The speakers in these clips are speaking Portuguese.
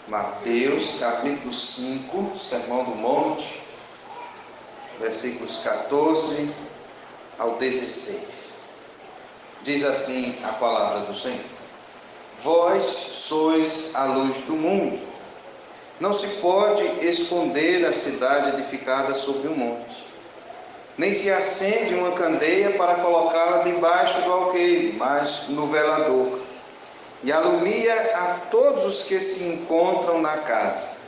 Mateus, capítulo 5, Sermão do Monte, versículos 14 ao 16. Diz assim a palavra do Senhor: Vós sois a luz do mundo. Não se pode esconder a cidade edificada sobre um monte, nem se acende uma candeia para colocá-la debaixo do alqueire, mas no velador, e alumia a todos os que se encontram na casa.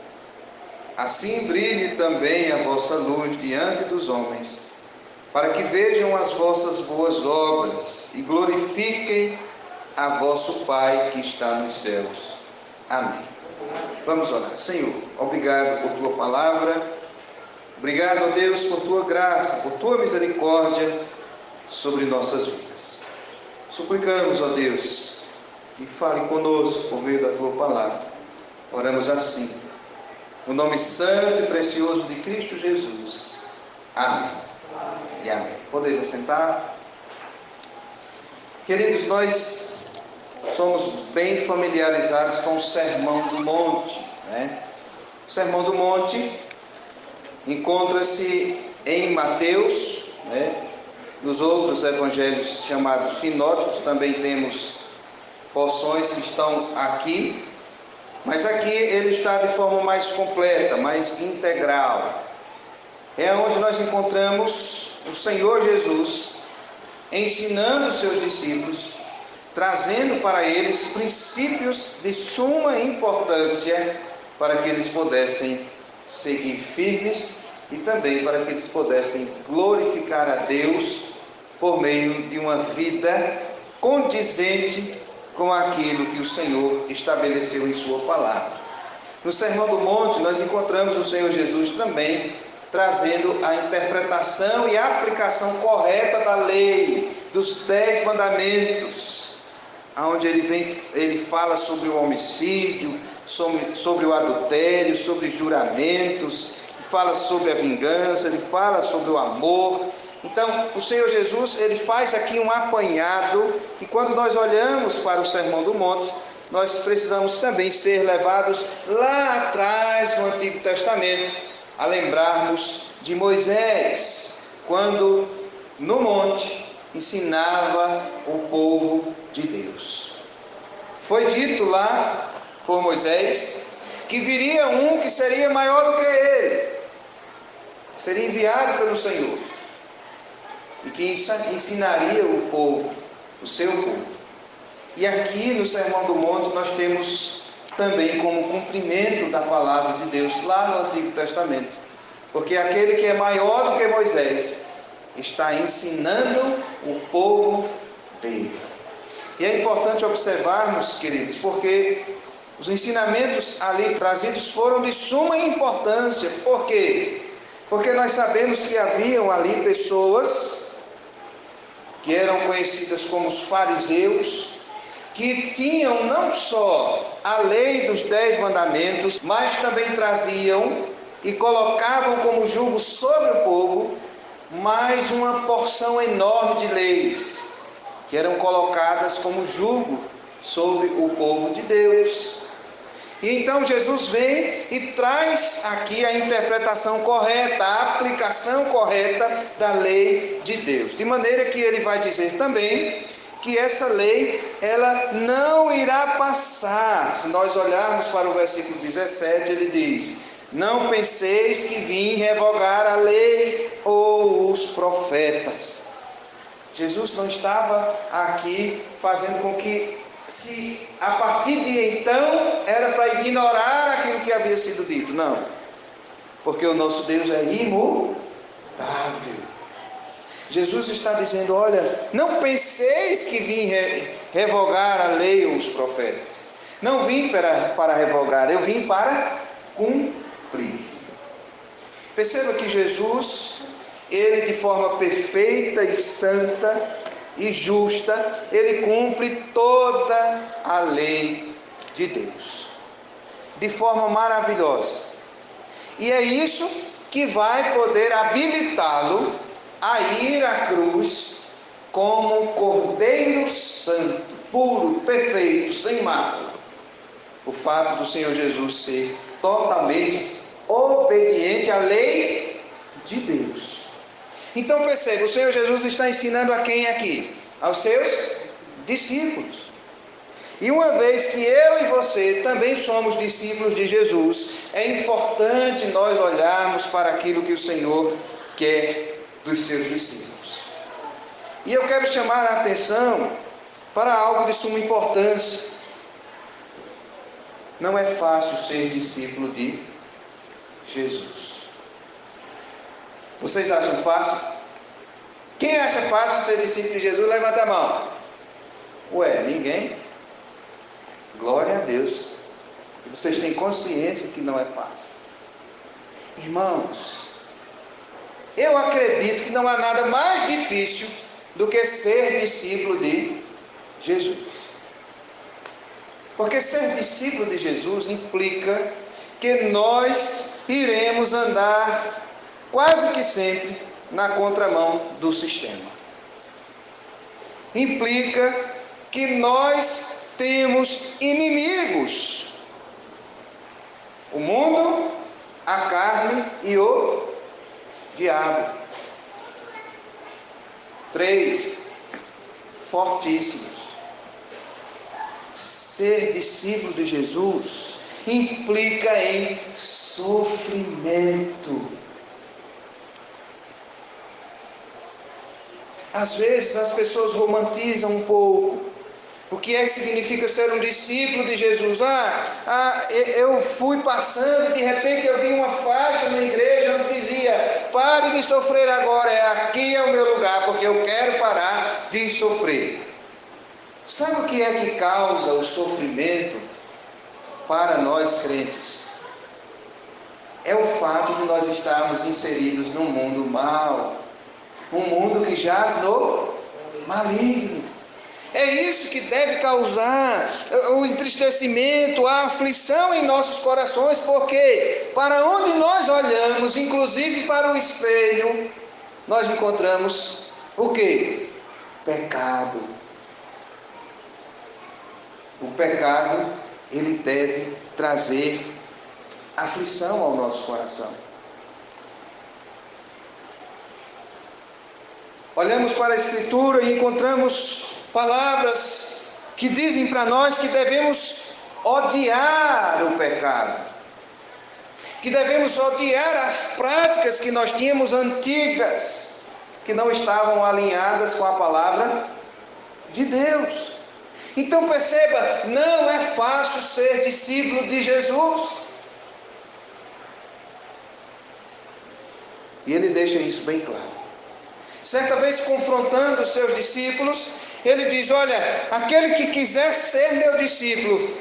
Assim brilhe também a vossa luz diante dos homens, para que vejam as vossas boas obras e glorifiquem a vosso Pai que está nos céus. Amém. Vamos orar. Senhor, obrigado por tua palavra, obrigado, ó Deus, por tua graça, por tua misericórdia sobre nossas vidas. Suplicamos, ó Deus, que fale conosco por meio da tua palavra. Oramos assim, no nome santo e precioso de Cristo Jesus. Amém. E amém. Podeis assentar. Queridos, nós somos bem familiarizados com o Sermão do Monte, né? O Sermão do Monte encontra-se em Mateus, né? Nos outros evangelhos chamados sinóticos também temos porções que estão aqui, mas aqui ele está de forma mais completa, mais integral. É onde nós encontramos o Senhor Jesus ensinando os seus discípulos, trazendo para eles princípios de suma importância para que eles pudessem seguir firmes e também para que eles pudessem glorificar a Deus por meio de uma vida condizente com aquilo que o Senhor estabeleceu em sua palavra. No Sermão do Monte nós encontramos o Senhor Jesus também trazendo a interpretação e a aplicação correta da lei, dos 10 mandamentos, onde ele fala sobre o homicídio, sobre o adultério, sobre juramentos, fala sobre a vingança, ele fala sobre o amor. Então, o Senhor Jesus, ele faz aqui um apanhado, e quando nós olhamos para o Sermão do Monte, nós precisamos também ser levados lá atrás no Antigo Testamento, a lembrarmos de Moisés, quando no monte ensinava o povo de Deus. Foi dito lá por Moisés que viria um que seria maior do que ele, seria enviado pelo Senhor, e que ensinaria o povo, o seu povo. E aqui no Sermão do Monte nós temos também como cumprimento da palavra de Deus lá no Antigo Testamento, porque aquele que é maior do que Moisés está ensinando o povo dele. E é importante observarmos, queridos, porque os ensinamentos ali trazidos foram de suma importância. Por quê? Porque nós sabemos que haviam ali pessoas que eram conhecidas como os fariseus, que tinham não só a lei dos 10 mandamentos, mas também traziam e colocavam como jugo sobre o povo mais uma porção enorme de leis, que eram colocadas como jugo sobre o povo de Deus. E então Jesus vem e traz aqui a interpretação correta, a aplicação correta da lei de Deus. De maneira que ele vai dizer também que essa lei, ela não irá passar. Se nós olharmos para o versículo 17, ele diz: não penseis que vim revogar a lei ou os profetas. Jesus não estava aqui fazendo com que, se a partir de então, era para ignorar aquilo que havia sido dito. Não, porque o nosso Deus é imutável. Jesus está dizendo: olha, não penseis que vim revogar a lei ou os profetas. Não vim para revogar, eu vim para cumprir. Perceba que Jesus, ele de forma perfeita e santa e justa, ele cumpre toda a lei de Deus, de forma maravilhosa. E é isso que vai poder habilitá-lo a ir à cruz como Cordeiro Santo, puro, perfeito, sem mácula, o fato do Senhor Jesus ser totalmente obediente à lei de Deus. Então perceba, o Senhor Jesus está ensinando a quem aqui? Aos seus discípulos. E uma vez que eu e você também somos discípulos de Jesus, é importante nós olharmos para aquilo que o Senhor quer dos seus discípulos. E eu quero chamar a atenção para algo de suma importância. Não é fácil ser discípulo de Jesus. Vocês acham fácil? Quem acha fácil ser discípulo de Jesus, levanta a mão. Ué, ninguém? Glória a Deus. Vocês têm consciência que não é fácil. Irmãos, eu acredito que não há nada mais difícil do que ser discípulo de Jesus. Porque ser discípulo de Jesus implica que nós iremos andar quase que sempre na contramão do sistema. Implica que nós temos inimigos: o mundo, a carne e o diabo. 3 fortíssimos. Ser discípulo de Jesus implica em sofrimento. Às vezes as pessoas romantizam um pouco o que é que significa ser um discípulo de Jesus. Eu fui passando, de repente eu vi uma faixa na igreja onde dizia: pare de sofrer agora, aqui é o meu lugar, porque eu quero parar de sofrer. Sabe o que é que causa o sofrimento para nós crentes? É o fato de nós estarmos inseridos num mundo mau, um mundo que jaz no maligno. É isso que deve causar o entristecimento, a aflição em nossos corações, porque para onde nós olhamos, inclusive para o espelho, nós encontramos o quê? Pecado. O pecado, ele deve trazer aflição ao nosso coração. Olhamos para a Escritura e encontramos palavras que dizem para nós que devemos odiar o pecado, que devemos odiar as práticas que nós tínhamos antigas, que não estavam alinhadas com a palavra de Deus. Então perceba, não é fácil ser discípulo de Jesus. E ele deixa isso bem claro. Certa vez, confrontando os seus discípulos, ele diz: olha, aquele que quiser ser meu discípulo,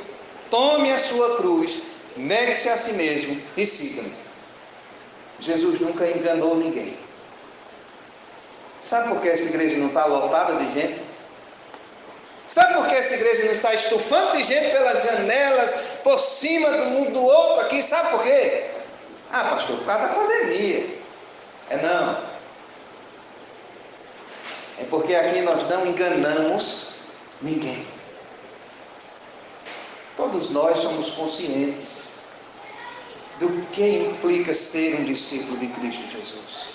tome a sua cruz, negue-se a si mesmo e siga-me. Jesus nunca enganou ninguém. Sabe por que essa igreja não está lotada de gente? Sabe por que essa igreja não está estufando de gente pelas janelas, por cima de um do outro aqui? Sabe por quê? Pastor, por causa da pandemia. Não. É porque aqui nós não enganamos ninguém. Todos nós somos conscientes do que implica ser um discípulo de Cristo Jesus.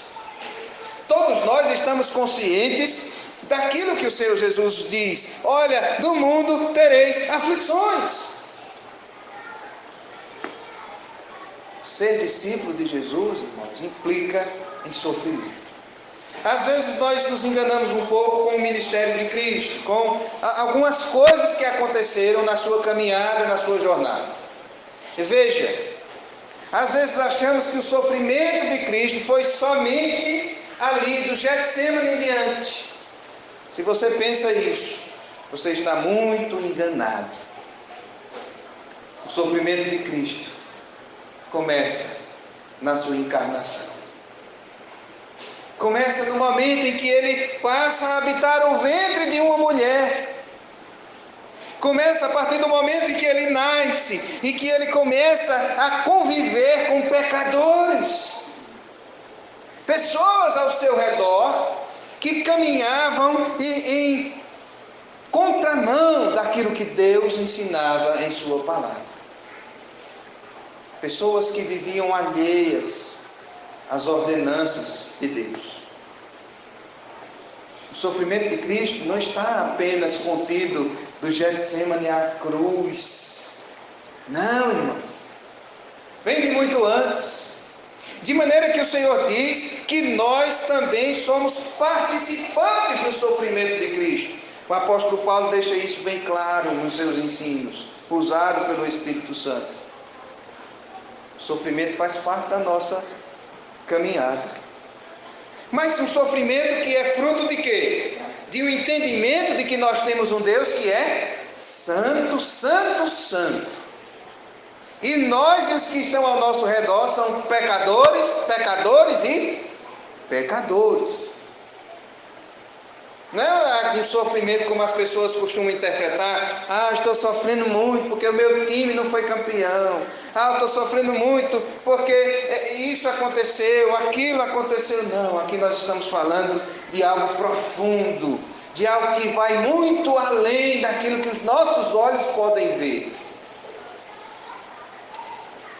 Todos nós estamos conscientes daquilo que o Senhor Jesus diz: olha, no mundo tereis aflições. Ser discípulo de Jesus, irmãos, implica em sofrimento. Às vezes nós nos enganamos um pouco com o ministério de Cristo, com algumas coisas que aconteceram na sua caminhada, na sua jornada. Veja, às vezes achamos que o sofrimento de Cristo foi somente ali do Getsêmani em diante. Se você pensa isso, você está muito enganado. O sofrimento de Cristo começa na sua encarnação. Começa no momento em que ele passa a habitar o ventre de uma mulher. Começa a partir do momento em que ele nasce e que ele começa a conviver com pecadores. Pessoas ao seu redor que caminhavam em contramão daquilo que Deus ensinava em sua palavra. pessoas que viviam alheias às ordenanças de Deus. O sofrimento de Cristo não está apenas contido do Getsemane à cruz. Não, irmãos. Vem de muito antes. De maneira que o Senhor diz que nós também somos participantes do sofrimento de Cristo. O apóstolo Paulo deixa isso bem claro nos seus ensinos, usado pelo Espírito Santo. O sofrimento faz parte da nossa caminhada. Mas um sofrimento que é fruto de quê? De um entendimento de que nós temos um Deus que é santo, santo, santo. E nós e os que estão ao nosso redor são pecadores e pecadores. Não é um sofrimento como as pessoas costumam interpretar. Estou sofrendo muito porque o meu time não foi campeão. Estou sofrendo muito porque isso aconteceu, aquilo aconteceu. Não, aqui nós estamos falando de algo profundo, de algo que vai muito além daquilo que os nossos olhos podem ver.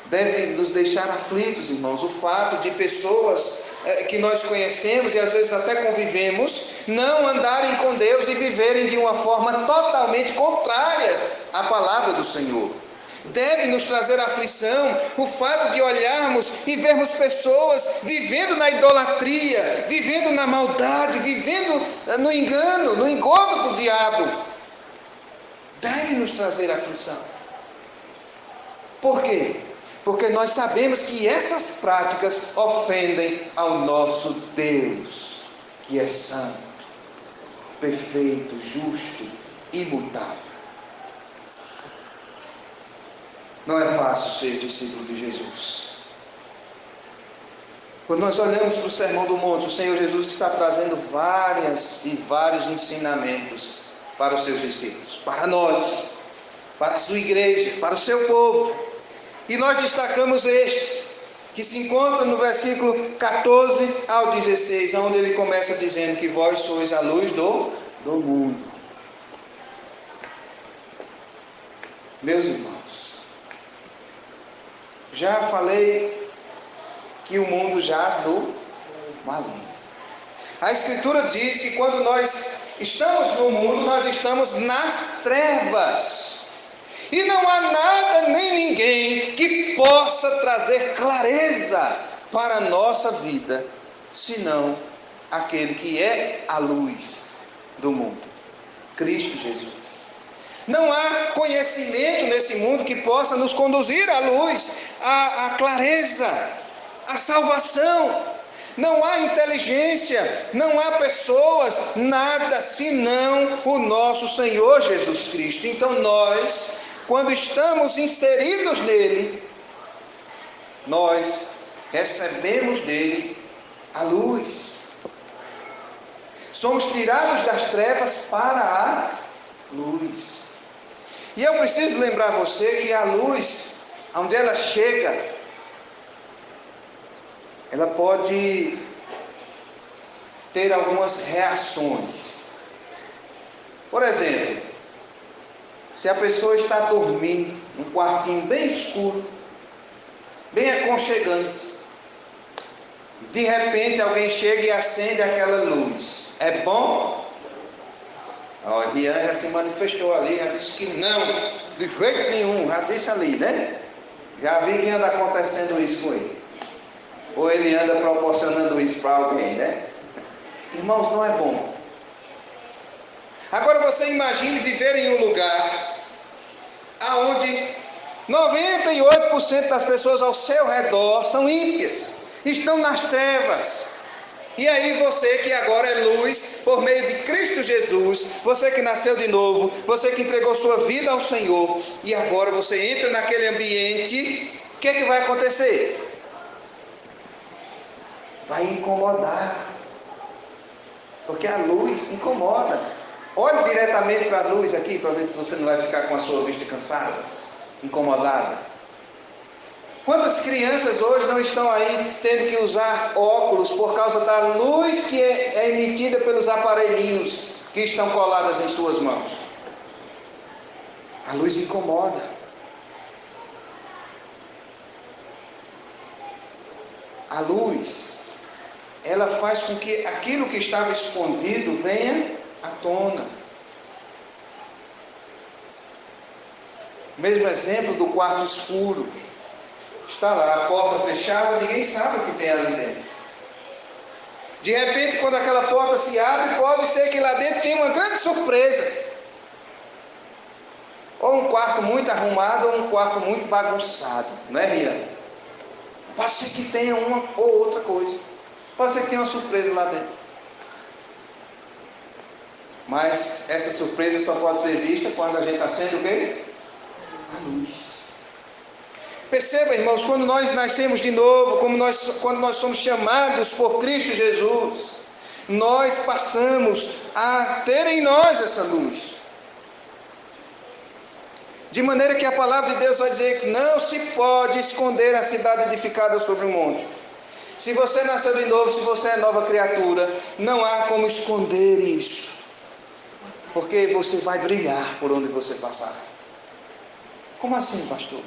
Deve nos deixar aflitos, irmãos, o fato de pessoas que nós conhecemos e às vezes até convivemos, não andarem com Deus e viverem de uma forma totalmente contrária à palavra do Senhor. Deve nos trazer aflição o fato de olharmos e vermos pessoas vivendo na idolatria, vivendo na maldade, vivendo no engano, no engodo do diabo. Deve nos trazer aflição. Por quê? Porque nós sabemos que essas práticas ofendem ao nosso Deus, que é santo, perfeito, justo, imutável. Não é fácil ser discípulo de Jesus. Quando nós olhamos para o Sermão do Monte, o Senhor Jesus está trazendo vários ensinamentos para os seus discípulos, para nós, para a sua igreja, para o seu povo. E nós destacamos estes, que se encontram no versículo 14 ao 16, onde ele começa dizendo que vós sois a luz do mundo. Meus irmãos, já falei que o mundo jaz no maligno. A Escritura diz que quando nós estamos no mundo, nós estamos nas trevas. E não há nada nem ninguém que possa trazer clareza para a nossa vida, senão aquele que é a luz do mundo, Cristo Jesus. Não há conhecimento nesse mundo que possa nos conduzir à luz, à clareza, à salvação. Não há inteligência, não há pessoas, nada senão o nosso Senhor Jesus Cristo. Então nós, quando estamos inseridos nele, nós recebemos dele a luz. Somos tirados das trevas para a luz. E eu preciso lembrar você que a luz, onde ela chega, ela pode ter algumas reações. Por exemplo, se a pessoa está dormindo num quartinho bem escuro, bem aconchegante, de repente alguém chega e acende aquela luz. É bom? A Rian já se manifestou ali, já disse que não, de jeito nenhum, já disse ali, né? Já vi que anda acontecendo isso com ele. Ou ele anda proporcionando isso para alguém, né? Irmãos, não é bom. Agora você imagine viver em um lugar onde 98% das pessoas ao seu redor são ímpias, estão nas trevas. E aí você que agora é luz, por meio de Cristo Jesus, você que nasceu de novo, você que entregou sua vida ao Senhor, e agora você entra naquele ambiente, o que é que vai acontecer? Vai incomodar, porque a luz incomoda. Olhe diretamente para a luz aqui, para ver se você não vai ficar com a sua vista cansada, incomodada. Quantas crianças hoje não estão aí tendo que usar óculos por causa da luz que é emitida pelos aparelhinhos que estão coladas em suas mãos? A luz incomoda. A luz, ela faz com que aquilo que estava escondido venha à tona. Mesmo exemplo do quarto escuro. Está lá, a porta fechada, ninguém sabe o que tem ali dentro. De repente, quando aquela porta se abre, pode ser que lá dentro tenha uma grande surpresa. Ou um quarto muito arrumado, ou um quarto muito bagunçado. Não é, Rian? Pode ser que tenha uma ou outra coisa. Pode ser que tenha uma surpresa lá dentro. Mas essa surpresa só pode ser vista quando a gente acende o quê? A luz. Perceba, irmãos, quando nós nascemos de novo, quando nós somos chamados por Cristo Jesus, nós passamos a ter em nós essa luz. De maneira que a palavra de Deus vai dizer que não se pode esconder a cidade edificada sobre o monte. Se você nasceu de novo, se você é nova criatura, não há como esconder isso. Porque você vai brilhar por onde você passar. Como assim, pastor?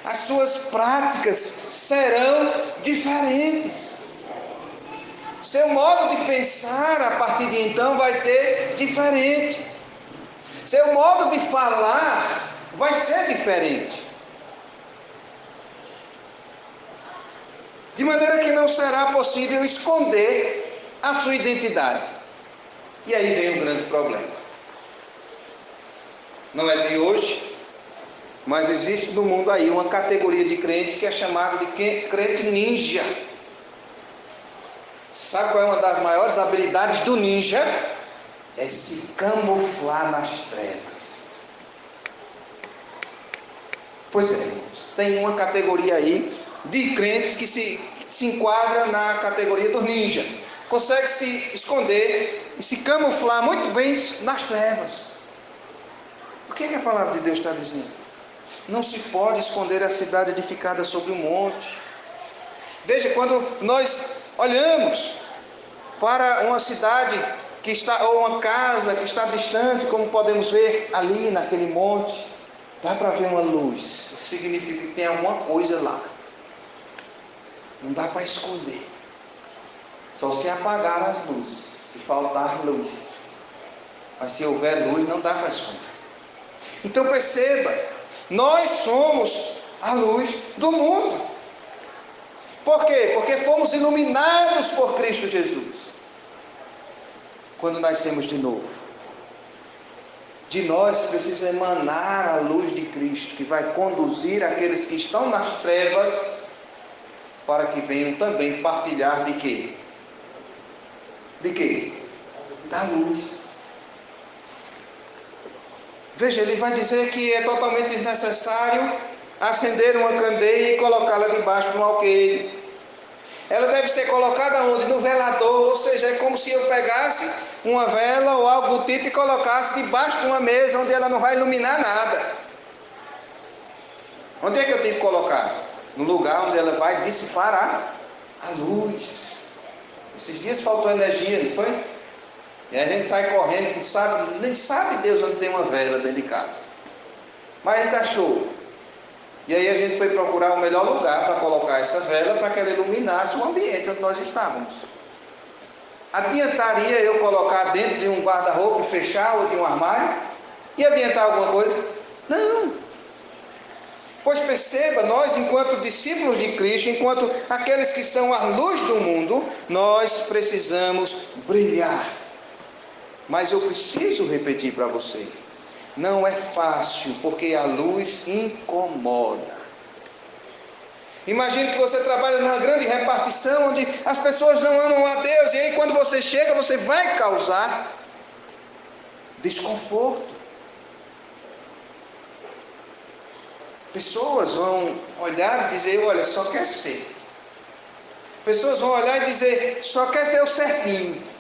As suas práticas serão diferentes. Seu modo de pensar a partir de então vai ser diferente. Seu modo de falar vai ser diferente. De maneira que não será possível esconder a sua identidade. E aí vem um grande problema. Não é de hoje, mas existe no mundo aí uma categoria de crente que é chamada de crente ninja. Sabe qual é uma das maiores habilidades do ninja? É se camuflar nas trevas. Pois é, irmãos, tem uma categoria aí de crentes que se enquadra na categoria do ninja. Consegue se esconder e se camuflar muito bem nas trevas. O que é que a palavra de Deus está dizendo? Não se pode esconder a cidade edificada sobre o monte. Veja, quando nós olhamos para uma cidade que está, ou uma casa que está distante, como podemos ver ali naquele monte, dá para ver uma luz. Isso significa que tem alguma coisa lá. Não dá para esconder. Só se apagar as luzes, se faltar luz. Mas se houver luz, não dá para esconder. Então perceba, nós somos a luz do mundo. Por quê? Porque fomos iluminados por Cristo Jesus. Quando nascemos de novo. De nós precisa emanar a luz de Cristo, que vai conduzir aqueles que estão nas trevas, para que venham também partilhar de quê? De quê? Da luz. Veja, ele vai dizer que é totalmente desnecessário acender uma candeia e colocá-la debaixo de um alqueire. Ela deve ser colocada onde? No velador, ou seja, é como se eu pegasse uma vela ou algo do tipo e colocasse debaixo de uma mesa onde ela não vai iluminar nada. Onde é que eu tenho que colocar? No lugar onde ela vai dissipar a luz. Esses dias faltou energia, não foi? E a gente sai correndo, nem sabe Deus onde tem uma vela dentro de casa. Mas a gente achou. E aí a gente foi procurar o melhor lugar para colocar essa vela, para que ela iluminasse o ambiente onde nós estávamos. Adiantaria eu colocar dentro de um guarda-roupa e fechar, ou de um armário? E adiantar alguma coisa? Não. Pois perceba, nós enquanto discípulos de Cristo, enquanto aqueles que são a luz do mundo, nós precisamos brilhar. Mas eu preciso repetir para você, não é fácil, porque a luz incomoda. Imagine que você trabalha numa grande repartição, onde as pessoas não amam a Deus, e aí quando você chega, você vai causar desconforto. Pessoas vão olhar e dizer, olha, só quer ser. Pessoas vão olhar e dizer, só quer ser o certinho.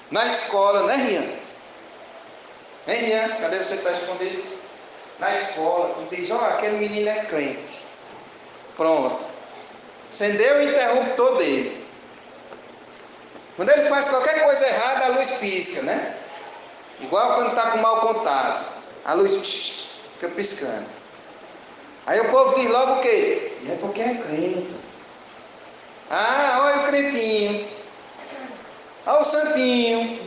Na escola, né, Rian? Hein, Rian? Cadê você que está escondido? Na escola, tu diz, ó, aquele menino é crente. Pronto. Acendeu o interruptor dele. Quando ele faz qualquer coisa errada, a luz pisca, né? Igual quando está com mau contato. A luz fica piscando. Aí o povo diz logo o quê? É porque é crente. Ah, olha o cretinho. Olha o santinho.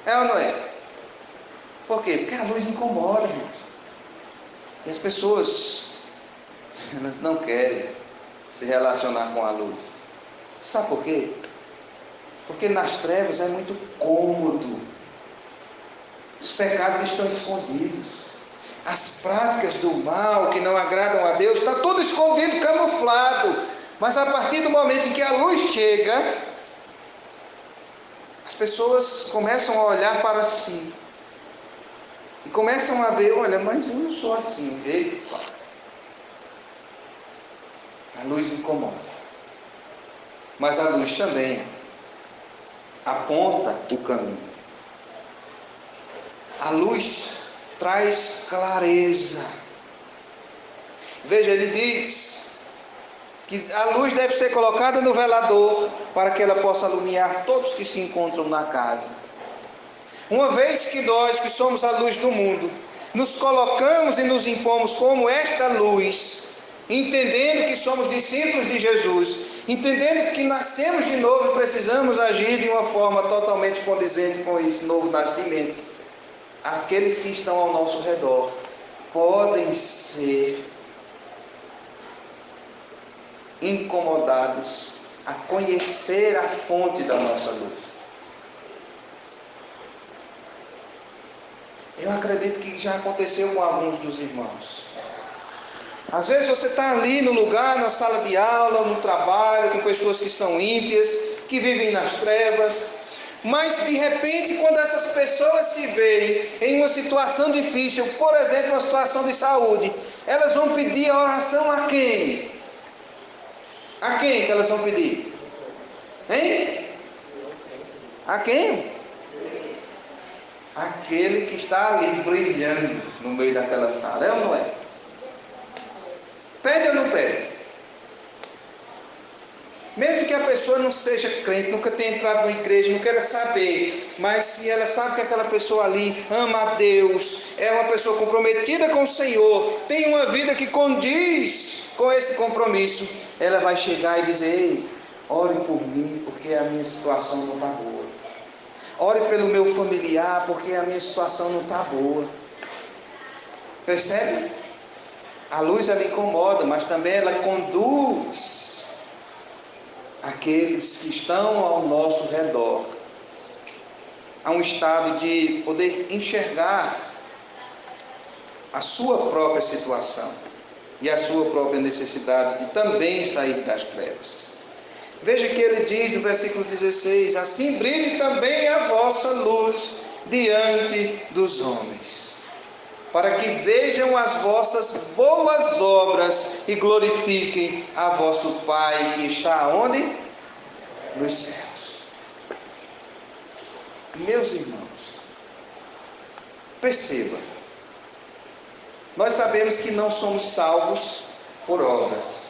É ou não é? Por quê? Porque a luz incomoda, irmãos. E as pessoas, elas não querem se relacionar com a luz. Sabe por quê? Porque nas trevas é muito cômodo. Os pecados estão escondidos. As práticas do mal que não agradam a Deus, está tudo escondido, camuflado. Mas a partir do momento em que a luz chega, as pessoas começam a olhar para si. E começam a ver, olha, mas eu não sou assim. Eita. A luz incomoda. Mas a luz também aponta o caminho. A luz traz clareza. Veja, ele diz que a luz deve ser colocada no velador para que ela possa iluminar todos que se encontram na casa. Uma vez que nós, que somos a luz do mundo, nos colocamos e nos impomos como esta luz, entendendo que somos discípulos de Jesus, entendendo que nascemos de novo e precisamos agir de uma forma totalmente condizente com esse novo nascimento, aqueles que estão ao nosso redor podem ser incomodados a conhecer a fonte da nossa luz. Eu acredito que já aconteceu com alguns dos irmãos. Às vezes você está ali no lugar, na sala de aula, no trabalho, com pessoas que são ímpias, que vivem nas trevas. Mas de repente, quando essas pessoas se veem em uma situação difícil, por exemplo, uma situação de saúde, elas vão pedir a oração a quem? A quem que elas vão pedir? Hein? A quem? Aquele que está ali brilhando no meio daquela sala, é ou não é? Pede ou não pede? Mesmo que a pessoa não seja crente, nunca tenha entrado na igreja, não queira saber, mas se ela sabe que aquela pessoa ali ama a Deus, é uma pessoa comprometida com o Senhor, tem uma vida que condiz com esse compromisso, ela vai chegar e dizer: ei, ore por mim, porque a minha situação não está boa. Ore pelo meu familiar, porque a minha situação não está boa. Percebe? A luz ela incomoda, mas também ela conduz aqueles que estão ao nosso redor a um estado de poder enxergar a sua própria situação e a sua própria necessidade de também sair das trevas. Veja que ele diz no versículo 16: assim brilhe também a vossa luz diante dos homens, para que vejam as vossas boas obras e glorifiquem a vosso Pai que está onde? Nos céus. Meus irmãos, perceba, nós sabemos que não somos salvos por obras.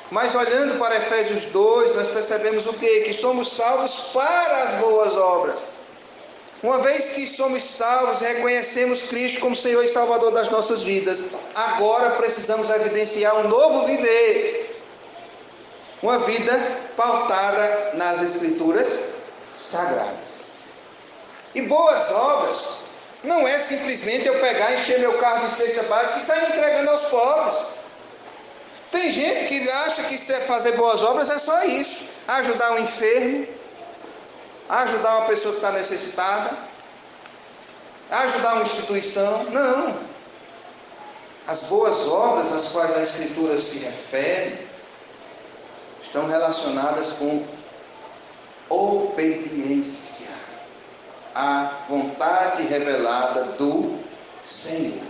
Mas olhando para Efésios 2, nós percebemos o quê? Que somos salvos para as boas obras. Uma vez que somos salvos, reconhecemos Cristo como Senhor e Salvador das nossas vidas, agora precisamos evidenciar um novo viver. Uma vida pautada nas Escrituras Sagradas. E boas obras não é simplesmente eu pegar, encher meu carro de cesta básica e sair entregando aos pobres. Tem gente que acha que fazer boas obras é só isso: ajudar um enfermo, ajudar uma pessoa que está necessitada, ajudar uma instituição. Não. As boas obras às quais a Escritura se refere estão relacionadas com obediência à vontade revelada do Senhor.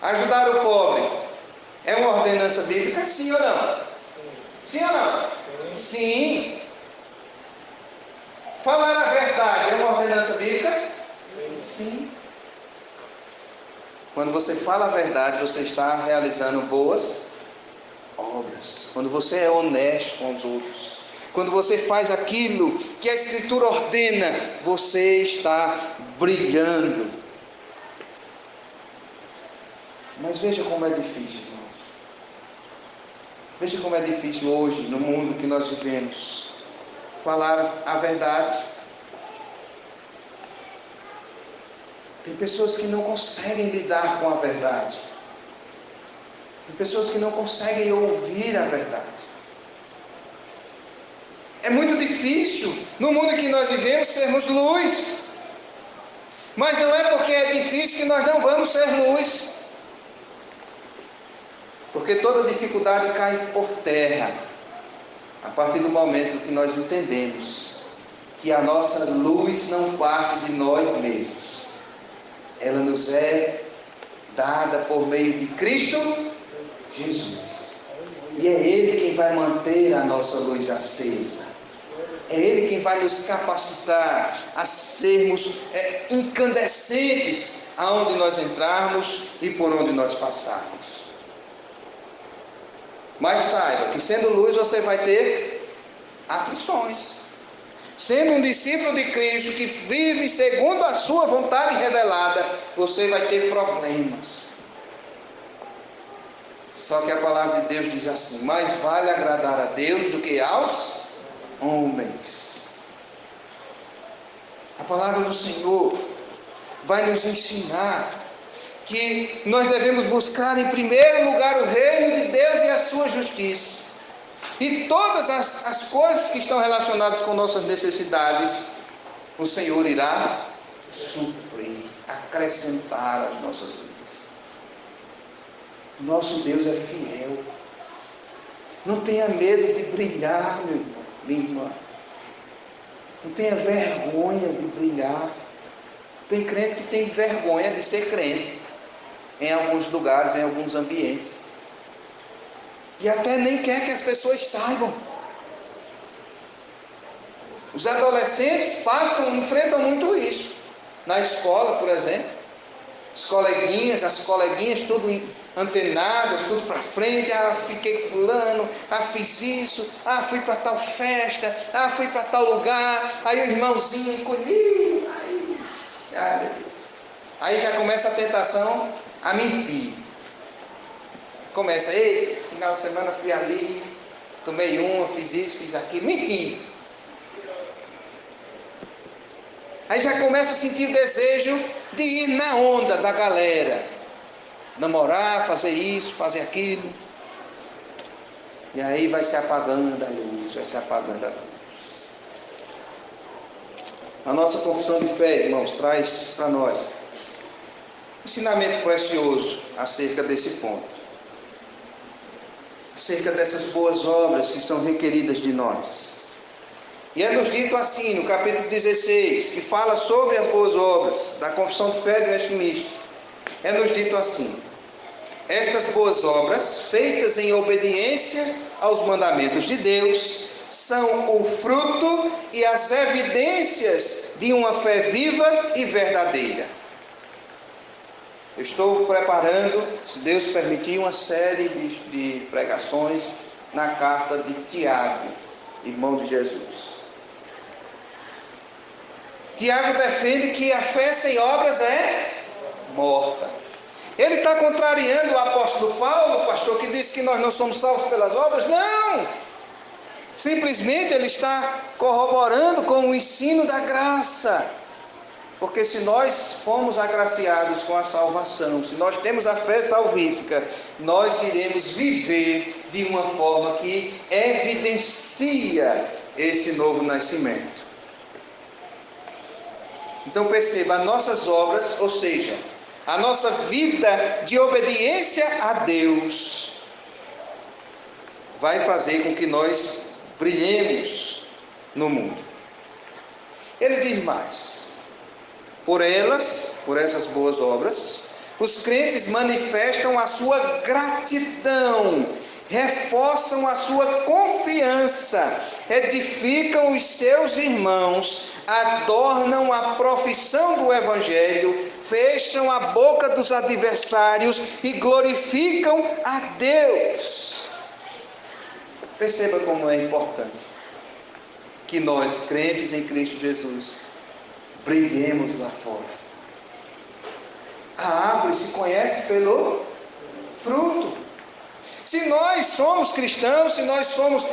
Ajudar o pobre é uma ordenança bíblica, sim ou não? Sim ou não? Sim. Falar a verdade é uma ordenança bíblica? Sim. Quando você fala a verdade, você está realizando boas obras. Quando você é honesto com os outros, quando você faz aquilo que a Escritura ordena, você está brilhando. Mas veja como é difícil, irmãos. Veja como é difícil hoje, no mundo que nós vivemos, falar a verdade. Tem pessoas que não conseguem lidar com a verdade. Tem pessoas que não conseguem ouvir a verdade. É muito difícil, no mundo que nós vivemos, sermos luz. Mas não é porque é difícil que nós não vamos ser luz. Porque toda dificuldade cai por terra a partir do momento que nós entendemos que a nossa luz não parte de nós mesmos. Ela nos é dada por meio de Cristo Jesus. E é Ele quem vai manter a nossa luz acesa. É Ele quem vai nos capacitar a sermos incandescentes aonde nós entrarmos e por onde nós passarmos. Mas saiba que sendo luz você vai ter aflições. Sendo um discípulo de Cristo que vive segundo a sua vontade revelada, você vai ter problemas. Só que a palavra de Deus diz assim: mais vale agradar a Deus do que aos homens. A palavra do Senhor vai nos ensinar que nós devemos buscar em primeiro lugar o reino de Deus e a sua justiça. E todas as coisas que estão relacionadas com nossas necessidades, o Senhor irá suprir, acrescentar às nossas vidas. Nosso Deus é fiel. Não tenha medo de brilhar, meu irmão, minha irmã. Não tenha vergonha de brilhar. Tem crente que tem vergonha de ser crente em alguns lugares, em alguns ambientes. E até nem quer que as pessoas saibam. Os adolescentes enfrentam muito isso. Na escola, por exemplo. As coleguinhas, tudo antenadas, tudo para frente. Ah, fiquei fulano, fiz isso, fui para tal festa, fui para tal lugar. Aí o irmãozinho encolhido. Aí já começa a tentação a mentir. Começa, ei, esse final de semana fui ali, tomei fiz isso, fiz aquilo, mentindo. Aí já começa a sentir o desejo de ir na onda da galera, namorar, fazer isso, fazer aquilo. E aí vai se apagando a luz, vai se apagando a luz. A nossa confissão de fé, irmãos, traz para nós um ensinamento precioso acerca desse ponto. Acerca dessas boas obras que são requeridas de nós. E é nos dito assim, no capítulo 16, que fala sobre as boas obras, da confissão de fé do Westminster. É nos dito assim: estas boas obras, feitas em obediência aos mandamentos de Deus, são o fruto e as evidências de uma fé viva e verdadeira. Eu estou preparando, se Deus permitir, uma série de pregações na carta de Tiago, irmão de Jesus. Tiago defende que a fé sem obras é morta. Ele está contrariando o apóstolo Paulo, o pastor, que disse que nós não somos salvos pelas obras. Não! Simplesmente ele está corroborando com o ensino da graça. Porque se nós fomos agraciados com a salvação, se nós temos a fé salvífica, nós iremos viver de uma forma que evidencia esse novo nascimento. Então perceba, as nossas obras, ou seja, a nossa vida de obediência a Deus, vai fazer com que nós brilhemos no mundo. Ele diz mais: por essas boas obras, os crentes manifestam a sua gratidão, reforçam a sua confiança, edificam os seus irmãos, adornam a profissão do Evangelho, fecham a boca dos adversários e glorificam a Deus. Perceba como é importante que nós, crentes em Cristo Jesus, brilhemos lá fora. A árvore se conhece pelo fruto. Se nós somos cristãos, se nós somos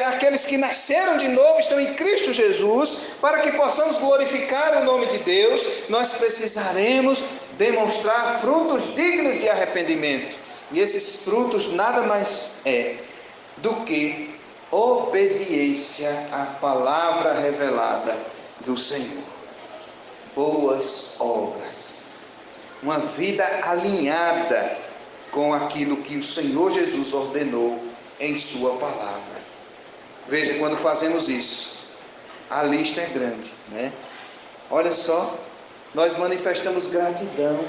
aqueles que nasceram de novo, estão em Cristo Jesus, para que possamos glorificar o nome de Deus, nós precisaremos demonstrar frutos dignos de arrependimento. E esses frutos nada mais do que obediência à palavra revelada do Senhor. Boas obras. Uma vida alinhada com aquilo que o Senhor Jesus ordenou em sua palavra. Veja, quando fazemos isso, a lista é grande, né? Olha só, nós manifestamos gratidão.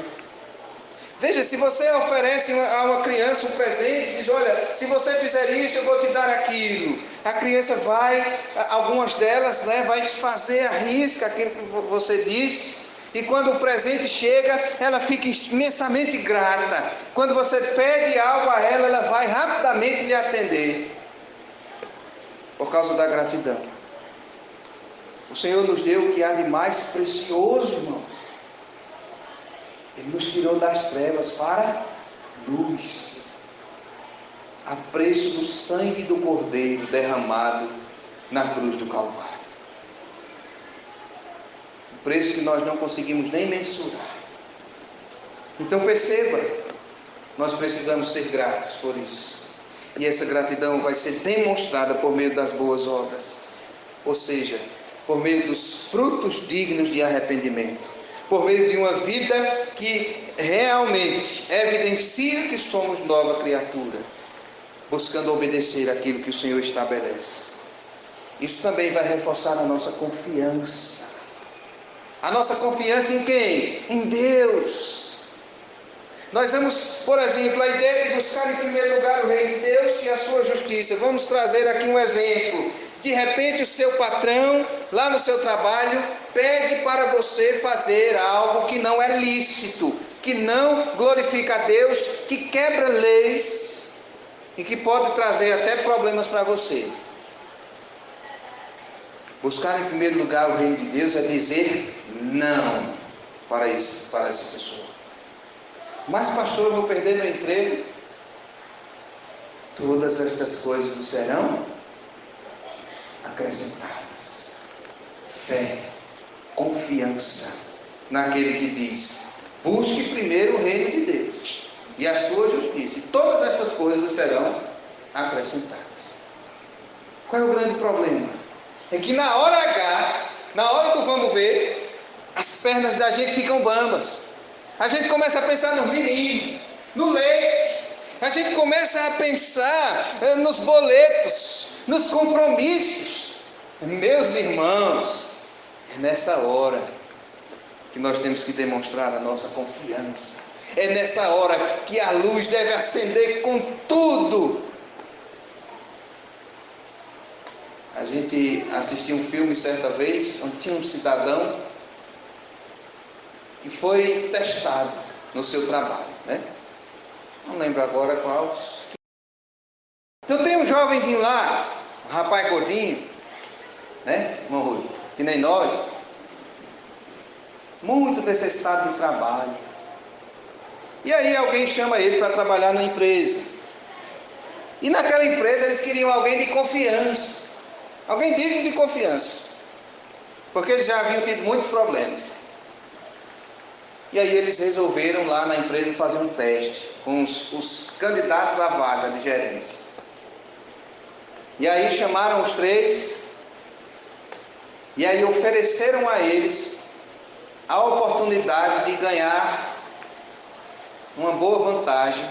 Veja, se você oferece a uma criança um presente, diz, olha, se você fizer isso, eu vou te dar aquilo. A criança vai, algumas delas, né, vai fazer à risca aquilo que você disse. E quando o presente chega, ela fica imensamente grata. Quando você pede algo a ela, ela vai rapidamente lhe atender. Por causa da gratidão. O Senhor nos deu o que há de mais precioso, irmãos. Ele nos tirou das trevas para a luz. A preço do sangue do Cordeiro derramado na cruz do Calvário. Preço que nós não conseguimos nem mensurar. Então perceba, nós precisamos ser gratos por isso. E essa gratidão vai ser demonstrada por meio das boas obras. Ou seja, por meio dos frutos dignos de arrependimento. Por meio de uma vida que realmente evidencia que somos nova criatura. Buscando obedecer aquilo que o Senhor estabelece. Isso também vai reforçar a nossa confiança. A nossa confiança em quem? Em Deus. Nós vamos, por exemplo, a ideia de buscar em primeiro lugar o reino de Deus e a sua justiça. Vamos trazer aqui um exemplo. De repente o seu patrão, lá no seu trabalho, pede para você fazer algo que não é lícito, que não glorifica a Deus, que quebra leis e que pode trazer até problemas para você. Buscar em primeiro lugar o reino de Deus é dizer não para essa pessoa. Mas pastor, eu vou perder meu emprego? Todas estas coisas vos serão acrescentadas. Fé, confiança naquele que diz, busque primeiro o reino de Deus e a sua justiça, e todas estas coisas vos serão acrescentadas. Qual é o grande problema? É que na hora H, na hora do vamos ver, as pernas da gente ficam bambas. A gente começa a pensar no menino, no leite. A gente começa a pensar nos boletos, nos compromissos. Meus irmãos, é nessa hora que nós temos que demonstrar a nossa confiança. É nessa hora que a luz deve acender com tudo. A gente assistiu um filme certa vez, onde tinha um cidadão que foi testado no seu trabalho, né? Não lembro agora qual. Então tem um jovenzinho lá, um rapaz gordinho, né, irmão Rui, que nem nós, muito necessitado de trabalho. E aí alguém chama ele para trabalhar na empresa. E naquela empresa eles queriam alguém de confiança. Alguém digno de confiança. Porque eles já haviam tido muitos problemas. E aí eles resolveram lá na empresa fazer um teste com os candidatos à vaga de gerência. E aí chamaram os três. E aí ofereceram a eles a oportunidade de ganhar uma boa vantagem,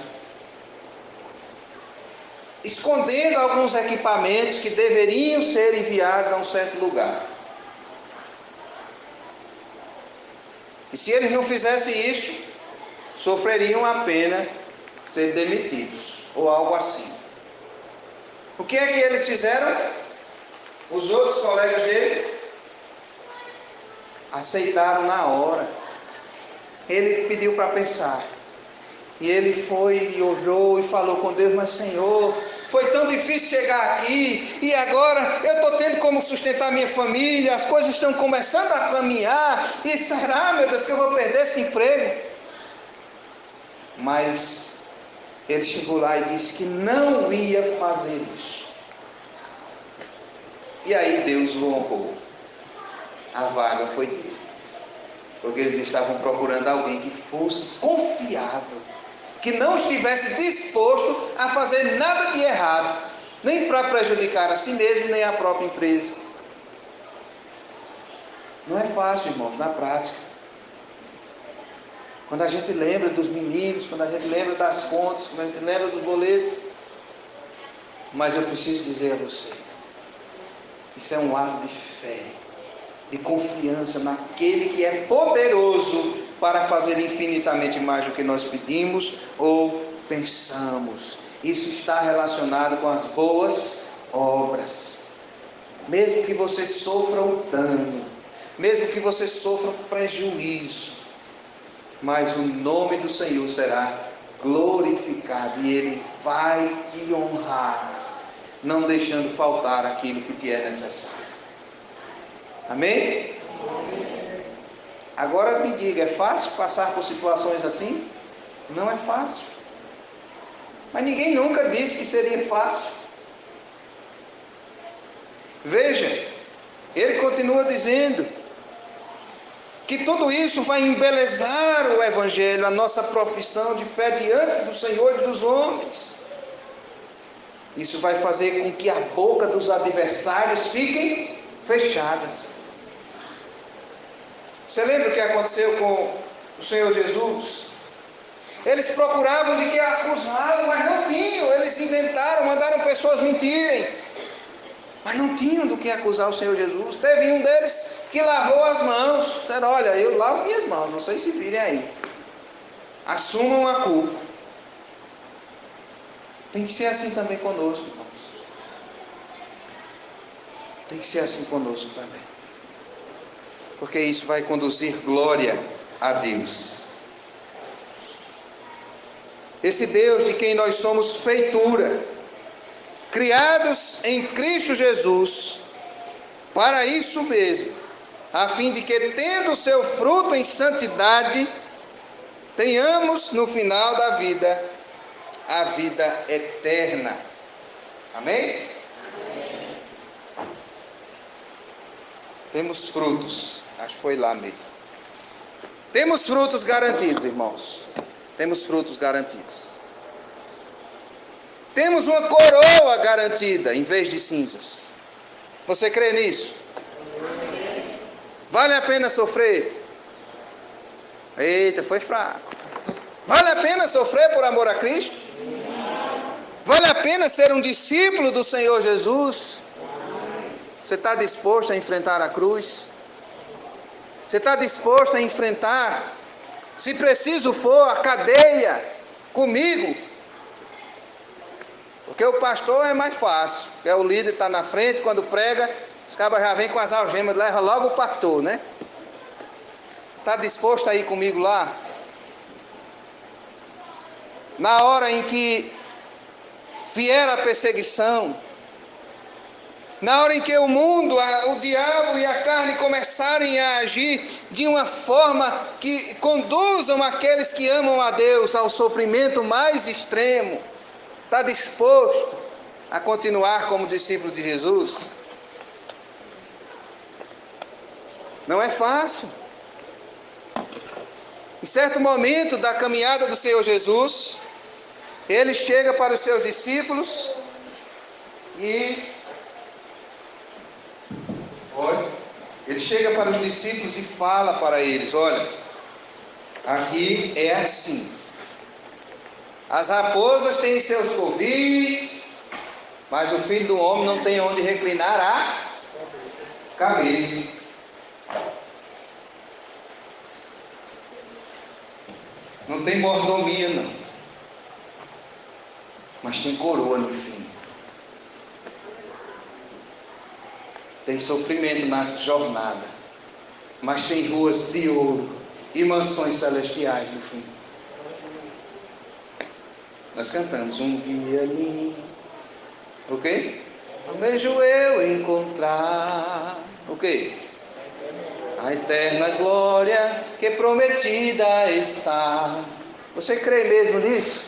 escondendo alguns equipamentos que deveriam ser enviados a um certo lugar. E se eles não fizessem isso, sofreriam a pena de ser demitidos, ou algo assim. O que é que eles fizeram? Os outros colegas dele aceitaram na hora. Ele pediu para pensar. E ele foi e orou e falou com Deus, mas Senhor, foi tão difícil chegar aqui, e agora eu estou tendo como sustentar minha família, as coisas estão começando a caminhar, e será, meu Deus, que eu vou perder esse emprego? Mas Ele chegou lá e disse que não ia fazer isso. E aí Deus o honrou. A vaga foi dele. Porque eles estavam procurando alguém que fosse confiável, que não estivesse disposto a fazer nada de errado, nem para prejudicar a si mesmo, nem a própria empresa. Não é fácil, irmãos, na prática. Quando a gente lembra dos meninos, quando a gente lembra das contas, quando a gente lembra dos boletos. Mas eu preciso dizer a você, isso é um ato de fé, de confiança naquele que é poderoso para fazer infinitamente mais do que nós pedimos ou pensamos. Isso está relacionado com as boas obras. Mesmo que você sofra um dano, mesmo que você sofra um prejuízo, mas o nome do Senhor será glorificado e Ele vai te honrar, não deixando faltar aquilo que te é necessário. Amém? Agora me diga, é fácil passar por situações assim? Não é fácil. Mas ninguém nunca disse que seria fácil. Veja, ele continua dizendo que tudo isso vai embelezar o Evangelho, a nossa profissão de fé diante do Senhor e dos homens. Isso vai fazer com que a boca dos adversários fiquem fechadas. Você lembra o que aconteceu com o Senhor Jesus? Eles procuravam de que acusá-lo, mas não tinham. Eles inventaram, mandaram pessoas mentirem, mas não tinham do que acusar o Senhor Jesus. Teve um deles que lavou as mãos. Disseram, olha, eu lavo minhas mãos, vocês se virem aí. Assumam a culpa. Tem que ser assim também conosco, irmãos. Tem que ser assim conosco também. Porque isso vai conduzir glória a Deus. Esse Deus de quem nós somos feitura, criados em Cristo Jesus, para isso mesmo, a fim de que, tendo o seu fruto em santidade, tenhamos no final da vida, a vida eterna. Amém? Amém. Temos frutos, acho que foi lá mesmo. Temos frutos garantidos, irmãos. Temos frutos garantidos. Temos uma coroa garantida em vez de cinzas. Você crê nisso? Vale a pena sofrer? Eita, foi fraco. Vale a pena sofrer por amor a Cristo? Vale a pena ser um discípulo do Senhor Jesus? Você está disposto a enfrentar a cruz? Você está disposto a enfrentar, se preciso for, a cadeia comigo? Porque o pastor é mais fácil, porque o líder está na frente, quando prega, os cabas já vêm com as algemas, leva logo o pastor, né? Está disposto a ir comigo lá? Na hora em que vier a perseguição, na hora em que o mundo, o diabo e a carne começarem a agir de uma forma que conduzam aqueles que amam a Deus ao sofrimento mais extremo, está disposto a continuar como discípulo de Jesus? Não é fácil. Em certo momento da caminhada do Senhor Jesus, ele chega para os seus discípulos e ele chega para os discípulos e fala para eles, olha, aqui é assim. As raposas têm seus covis, mas o Filho do Homem não tem onde reclinar a cabeça. Não tem mordomia, não. Mas tem coroa no fim. Tem sofrimento na jornada, mas tem ruas de ouro e mansões celestiais no fim. Nós cantamos um dia lindo. O quê? Almejo eu encontrar. O quê? A eterna glória que prometida está. Você crê mesmo nisso?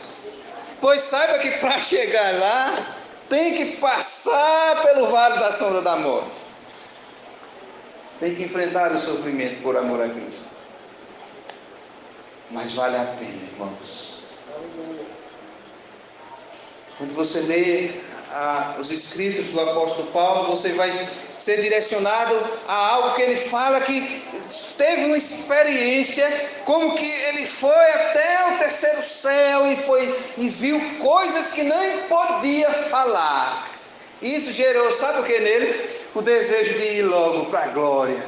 Pois saiba que para chegar lá, tem que passar pelo vale da sombra da morte. Tem que enfrentar o sofrimento por amor a Cristo. Mas vale a pena, irmãos. Quando você lê os escritos do apóstolo Paulo, você vai ser direcionado a algo que ele fala que teve uma experiência, como que ele foi até o terceiro céu e viu coisas que nem podia falar. Isso gerou, sabe o que nele? O desejo de ir logo para a glória.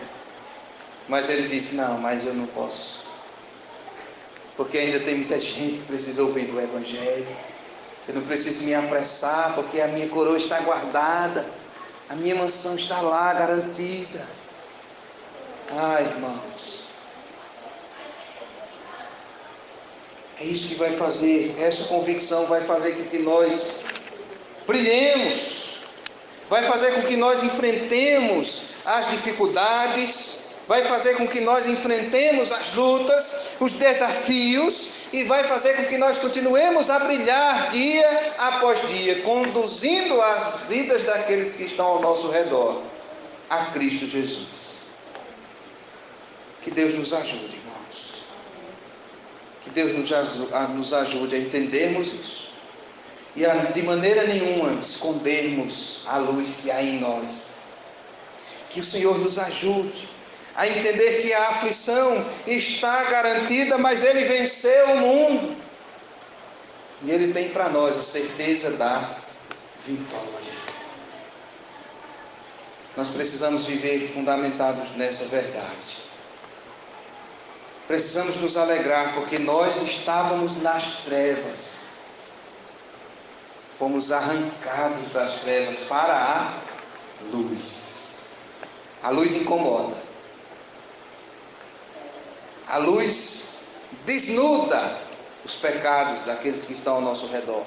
Mas ele disse, não, mas eu não posso. Porque ainda tem muita gente que precisa ouvir o Evangelho. Eu não preciso me apressar, porque a minha coroa está guardada. A minha mansão está lá, garantida. Ai, irmãos. É isso que vai fazer, essa convicção vai fazer com que nós brilhemos. Vai fazer com que nós enfrentemos as dificuldades. Vai fazer com que nós enfrentemos as lutas, os desafios. E vai fazer com que nós continuemos a brilhar dia após dia, conduzindo as vidas daqueles que estão ao nosso redor a Cristo Jesus. Que Deus nos ajude, irmãos. Que Deus nos ajude a entendermos isso. E a de maneira nenhuma escondermos a luz que há em nós. Que o Senhor nos ajude a entender que a aflição está garantida, mas Ele venceu o mundo. E Ele tem para nós a certeza da vitória. Nós precisamos viver fundamentados nessa verdade. Precisamos nos alegrar, porque nós estávamos nas trevas. Fomos arrancados das trevas para a luz. A luz incomoda. A luz desnuda os pecados daqueles que estão ao nosso redor,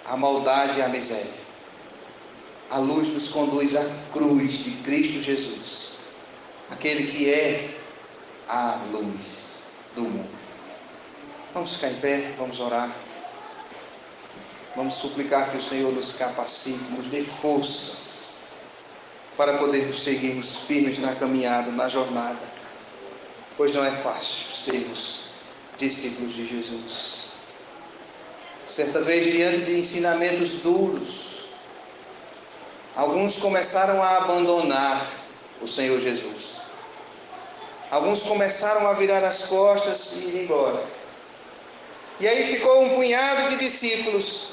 a maldade e a miséria. A luz nos conduz à cruz de Cristo Jesus, aquele que é a luz do mundo. Vamos ficar em pé, vamos orar. Vamos suplicar que o Senhor nos capacite, nos dê forças para podermos seguirmos firmes na caminhada, na jornada. Pois não é fácil sermos discípulos de Jesus. Certa vez, diante de ensinamentos duros, alguns começaram a abandonar o Senhor Jesus. Alguns começaram a virar as costas e ir embora. E aí ficou um punhado de discípulos.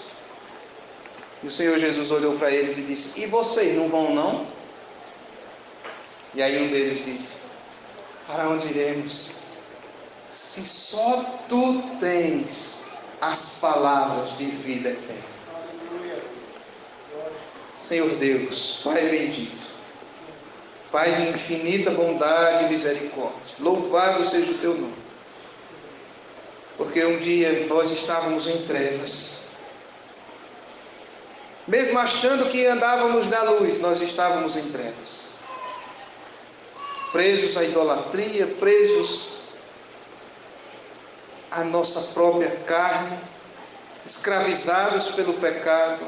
E o Senhor Jesus olhou para eles e disse, e vocês não vão não? E aí um deles disse, para onde iremos? Se só Tu tens as palavras de vida eterna. Senhor Deus, Pai bendito, Pai de infinita bondade e misericórdia, louvado seja o Teu nome. Porque um dia nós estávamos em trevas. Mesmo achando que andávamos na luz, nós estávamos em trevas. Presos à idolatria, presos à nossa própria carne, escravizados pelo pecado.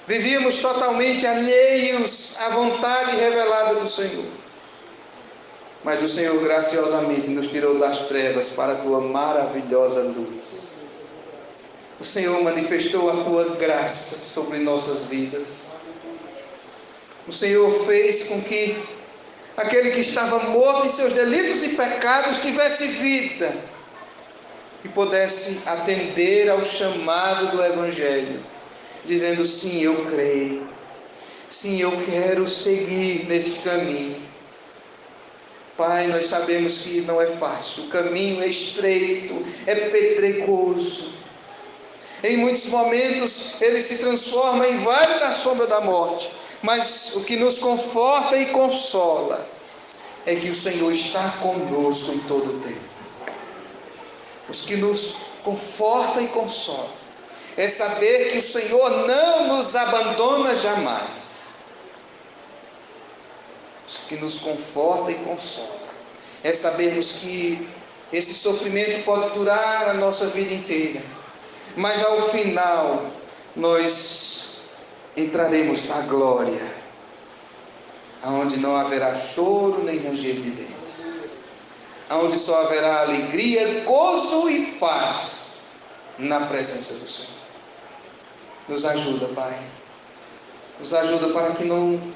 Vivíamos totalmente alheios à vontade revelada do Senhor. Mas o Senhor graciosamente nos tirou das trevas para a Tua maravilhosa luz. O Senhor manifestou a Tua graça sobre nossas vidas. O Senhor fez com que aquele que estava morto em seus delitos e pecados tivesse vida e pudesse atender ao chamado do Evangelho, dizendo, sim, eu creio, sim, eu quero seguir neste caminho. Pai, nós sabemos que não é fácil, o caminho é estreito, é pedregoso. Em muitos momentos ele se transforma em vale da sombra da morte. Mas o que nos conforta e consola é que o Senhor está conosco em todo o tempo. O que nos conforta e consola é saber que o Senhor não nos abandona jamais. O que nos conforta e consola é sabermos que esse sofrimento pode durar a nossa vida inteira, mas ao final nós entraremos na glória, aonde não haverá choro nem ranger de dentes, aonde só haverá alegria, gozo e paz na presença do Senhor. Nos ajuda, Pai. Nos ajuda para que no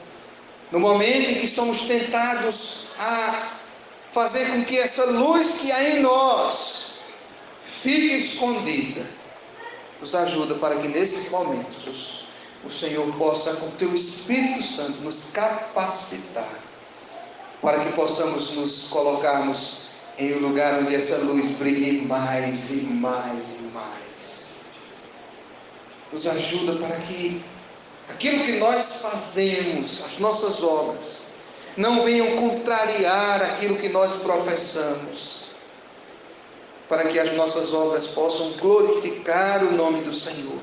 momento em que somos tentados a fazer com que essa luz que há em nós fique escondida, nos ajuda para que nesses momentos o Senhor possa, com o Teu Espírito Santo, nos capacitar para que possamos nos colocarmos em um lugar onde essa luz brilhe mais e mais e mais. Nos ajuda para que aquilo que nós fazemos, as nossas obras, não venham contrariar aquilo que nós professamos, para que as nossas obras possam glorificar o nome do Senhor,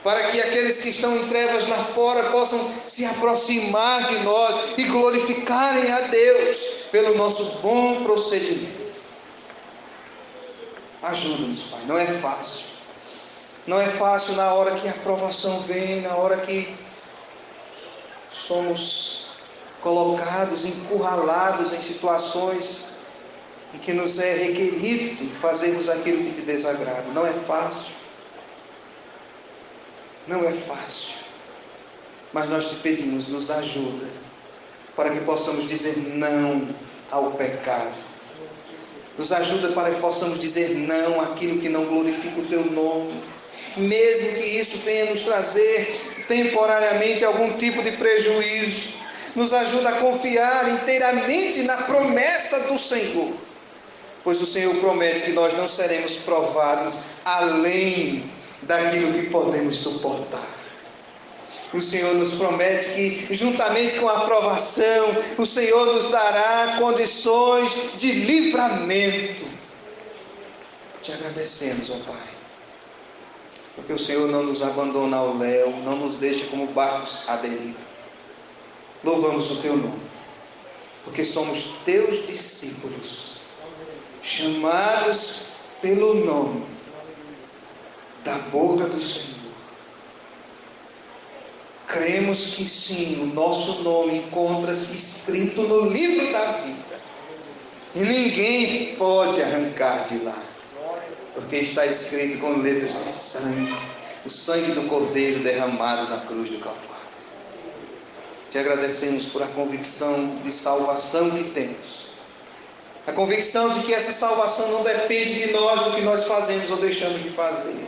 para que aqueles que estão em trevas lá fora possam se aproximar de nós e glorificarem a Deus pelo nosso bom procedimento. Ajuda-nos, Pai. Não é fácil. Não é fácil na hora que a provação vem, na hora que somos colocados, encurralados em situações em que nos é requerido fazermos aquilo que te desagrada. Não é fácil. Não é fácil. Mas nós te pedimos, nos ajuda, para que possamos dizer não ao pecado. Nos ajuda para que possamos dizer não àquilo que não glorifica o teu nome. Mesmo que isso venha nos trazer temporariamente algum tipo de prejuízo, nos ajuda a confiar inteiramente na promessa do Senhor, pois o Senhor promete que nós não seremos provados além daquilo que podemos suportar. O Senhor nos promete que, juntamente com a aprovação, o Senhor nos dará condições de livramento. Te agradecemos, ó Pai, porque o Senhor não nos abandona ao léu, não nos deixa como barcos à deriva. Louvamos o Teu nome, porque somos Teus discípulos, chamados pelo nome, da boca do Senhor. Cremos que sim, o nosso nome encontra-se escrito no livro da vida, e ninguém pode arrancar de lá, porque está escrito com letras de sangue, o sangue do Cordeiro derramado na cruz do Calvário. Te agradecemos por a convicção de salvação que temos, a convicção de que essa salvação não depende de nós, do que nós fazemos ou deixamos de fazer,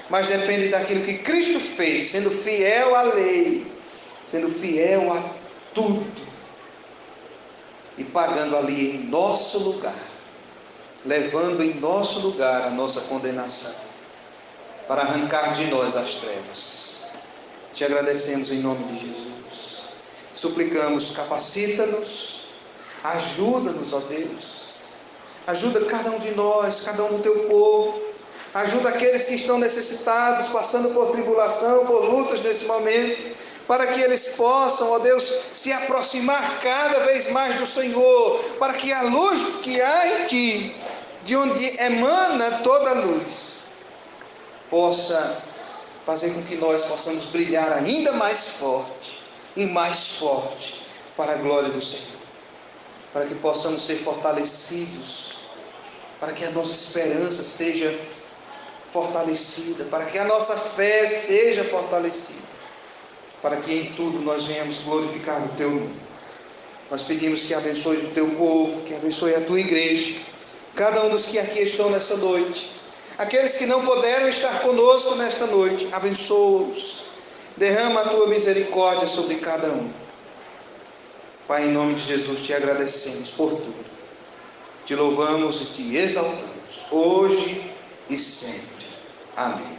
mas depende daquilo que Cristo fez, sendo fiel à lei, sendo fiel a tudo, e pagando ali em nosso lugar, levando em nosso lugar a nossa condenação, para arrancar de nós as trevas. Te agradecemos em nome de Jesus. Suplicamos, capacita-nos, ajuda-nos, ó Deus, ajuda cada um de nós, cada um do teu povo, ajuda aqueles que estão necessitados, passando por tribulação, por lutas nesse momento, para que eles possam, ó Deus, se aproximar cada vez mais do Senhor, para que a luz que há em Ti, de onde emana toda a luz, possa fazer com que nós possamos brilhar ainda mais forte e mais forte para a glória do Senhor, para que possamos ser fortalecidos, para que a nossa esperança seja fortalecida, para que a nossa fé seja fortalecida, para que em tudo nós venhamos glorificar o Teu nome. Nós pedimos que abençoe o Teu povo, que abençoe a Tua igreja, cada um dos que aqui estão nessa noite, aqueles que não puderam estar conosco nesta noite, abençoa-os, derrama a Tua misericórdia sobre cada um. Pai, em nome de Jesus, Te agradecemos por tudo, Te louvamos e Te exaltamos, hoje e sempre. Amém.